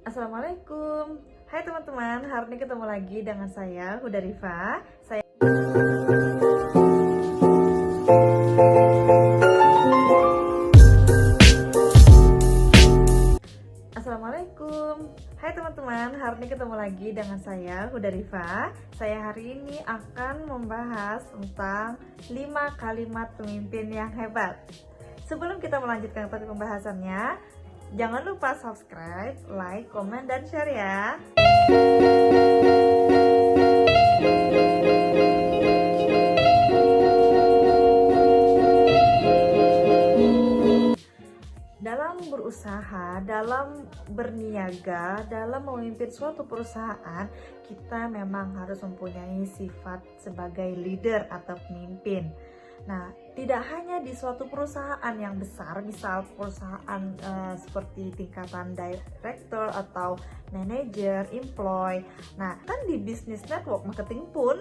Assalamualaikum. Hai teman-teman, hari ini ketemu lagi dengan saya Huda Rifa. Assalamualaikum. Hai teman-teman, hari ini ketemu lagi dengan saya Huda Rifa. Saya hari ini akan membahas tentang 5 kalimat pemimpin yang hebat. Sebelum kita melanjutkan topik pembahasannya, jangan lupa subscribe, like, komen, dan share ya. Dalam berusaha, dalam berniaga, dalam memimpin suatu perusahaan, kita memang harus mempunyai sifat sebagai leader atau pemimpin. Nah, tidak hanya di suatu perusahaan yang besar, misal perusahaan seperti tingkatan director atau manager, employee. Nah, kan di business network marketing pun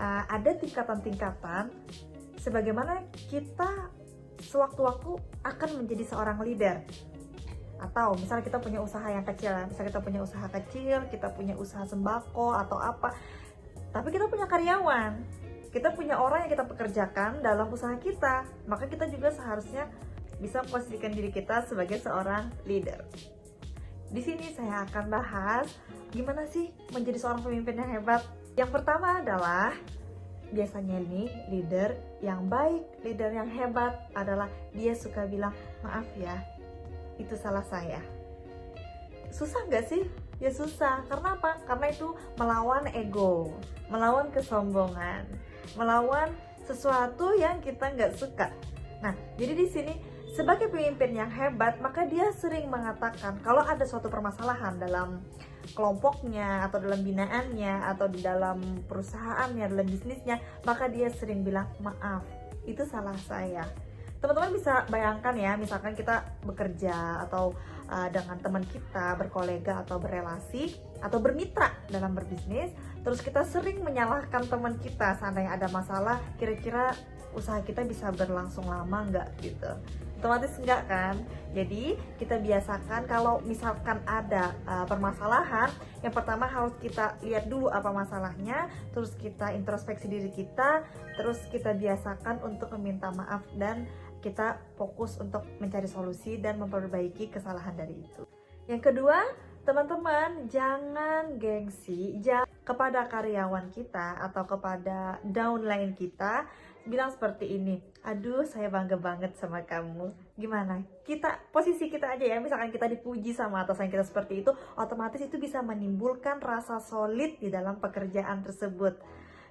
ada tingkatan-tingkatan sebagaimana kita sewaktu-waktu akan menjadi seorang leader. Atau misalnya kita punya usaha yang kecil, misalnya kita punya usaha kecil, kita punya usaha sembako atau apa, tapi kita punya karyawan, kita punya orang yang kita pekerjakan dalam usaha kita, maka kita juga seharusnya bisa memposisikan diri kita sebagai seorang leader. Di sini saya akan bahas gimana sih menjadi seorang pemimpin yang hebat. Yang pertama adalah, biasanya nih leader yang baik, leader yang hebat adalah dia suka bilang, maaf ya, itu salah saya. Susah gak sih? Ya susah. Karena apa? Karena itu melawan ego, melawan kesombongan, melawan sesuatu yang kita nggak suka. Nah, jadi di sini sebagai pemimpin yang hebat, maka dia sering mengatakan kalau ada suatu permasalahan dalam kelompoknya atau dalam binaannya atau di dalam perusahaannya, dalam bisnisnya, maka dia sering bilang, maaf, itu salah saya. Teman-teman bisa bayangkan ya, misalkan kita bekerja atau dengan teman kita, berkolega atau berelasi atau bermitra dalam berbisnis, terus kita sering menyalahkan teman kita seandainya ada masalah, kira-kira usaha kita bisa berlangsung lama nggak gitu. Otomatis enggak kan? Jadi kita biasakan kalau misalkan ada permasalahan, yang pertama harus kita lihat dulu apa masalahnya, terus kita introspeksi diri kita, terus kita biasakan untuk meminta maaf dan kita fokus untuk mencari solusi dan memperbaiki kesalahan dari itu. Yang kedua, teman-teman jangan gengsi kepada karyawan kita atau kepada downline kita bilang seperti ini, aduh saya bangga banget sama kamu. Gimana? Posisi kita aja ya, misalkan kita dipuji sama atasan kita seperti itu, otomatis itu bisa menimbulkan rasa solid di dalam pekerjaan tersebut.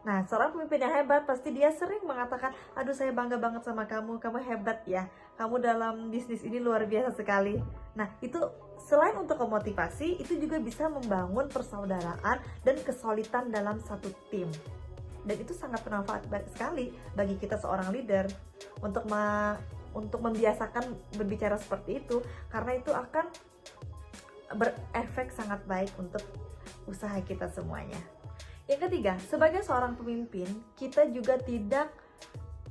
Nah, seorang pemimpin yang hebat pasti dia sering mengatakan, aduh saya bangga banget sama kamu hebat ya, kamu dalam bisnis ini luar biasa sekali. Nah, itu selain untuk memotivasi, itu juga bisa membangun persaudaraan dan kesolidan dalam satu tim. Dan itu sangat bermanfaat sekali bagi kita seorang leader untuk membiasakan berbicara seperti itu, karena itu akan berefek sangat baik untuk usaha kita semuanya. Yang ketiga, sebagai seorang pemimpin, kita juga tidak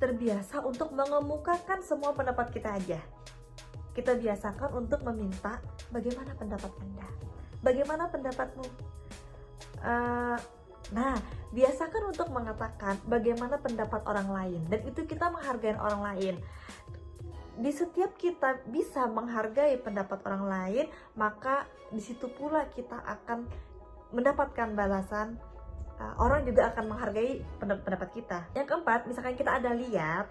terbiasa untuk mengemukakan semua pendapat kita aja. Kita biasakan untuk meminta, bagaimana pendapat Anda? Bagaimana pendapatmu? Nah, biasakan untuk mengatakan bagaimana pendapat orang lain, dan itu kita menghargai orang lain. Di setiap kita bisa menghargai pendapat orang lain, maka di situ pula kita akan mendapatkan balasan. Orang juga akan menghargai pendapat kita. Yang keempat, misalkan kita ada lihat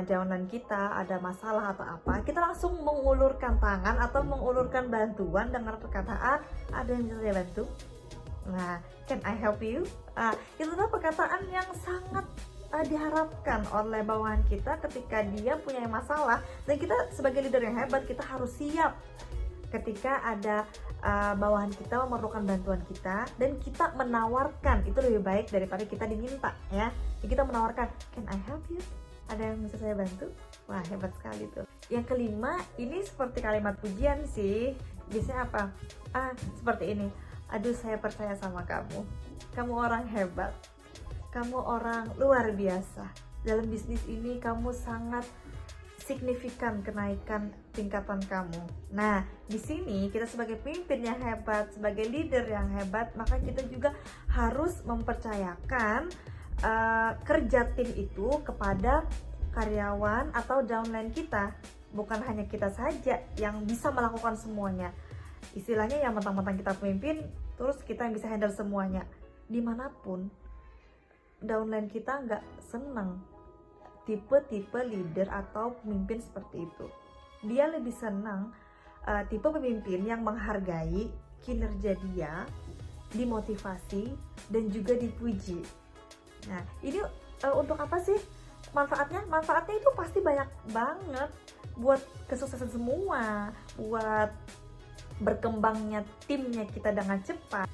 jauhan kita ada masalah atau apa, kita langsung mengulurkan tangan atau mengulurkan bantuan dengan perkataan, ada yang bisa saya bantu? Nah, can I help you? Itu adalah perkataan yang sangat diharapkan oleh bawahan kita ketika dia punya masalah, dan kita sebagai leader yang hebat, kita harus siap ketika ada bawahan kita memerlukan bantuan kita, dan kita menawarkan, itu lebih baik daripada kita diminta ya. Jadi kita menawarkan, can I help you? Ada yang bisa saya bantu? Wah, hebat sekali tuh. Yang kelima, ini seperti kalimat pujian sih. Biasanya apa? Seperti ini, aduh saya percaya sama kamu orang hebat, kamu orang luar biasa, dalam bisnis ini kamu sangat signifikan kenaikan tingkatan kamu. Nah, di sini kita sebagai pemimpin yang hebat, sebagai leader yang hebat, maka kita juga harus mempercayakan kerja tim itu kepada karyawan atau downline kita. Bukan hanya kita saja yang bisa melakukan semuanya. Istilahnya yang mentang-mentang kita pemimpin, terus kita yang bisa handle semuanya. Dimanapun, downline kita nggak seneng tipe-tipe leader atau pemimpin seperti itu. Dia lebih senang tipe pemimpin yang menghargai kinerja dia, dimotivasi, dan juga dipuji. Nah, ini untuk apa sih manfaatnya? Manfaatnya itu pasti banyak banget buat kesuksesan semua, buat berkembangnya timnya kita dengan cepat.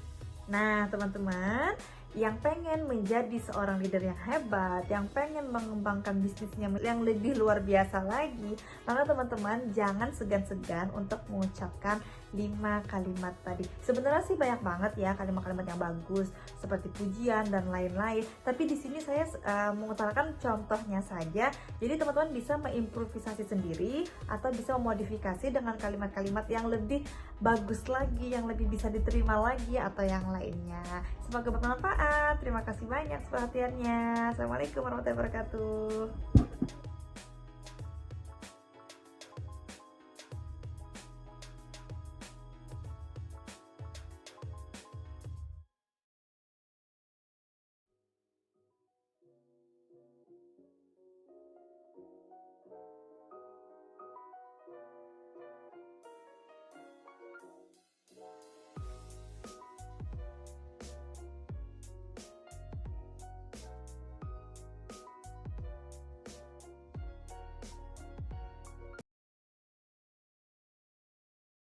Nah, teman-teman yang pengen menjadi seorang leader yang hebat, yang pengen mengembangkan bisnisnya yang lebih luar biasa lagi, maka teman-teman jangan segan-segan untuk mengucapkan 5 kalimat tadi. Sebenarnya sih banyak banget ya kalimat-kalimat yang bagus seperti pujian dan lain-lain, tapi di sini saya mengutarakan contohnya saja. Jadi teman-teman bisa mengimprovisasi sendiri atau bisa memodifikasi dengan kalimat-kalimat yang lebih bagus lagi, yang lebih bisa diterima lagi atau yang lainnya. Semoga bermanfaat. Terima kasih banyak perhatiannya. Assalamualaikum warahmatullahi wabarakatuh.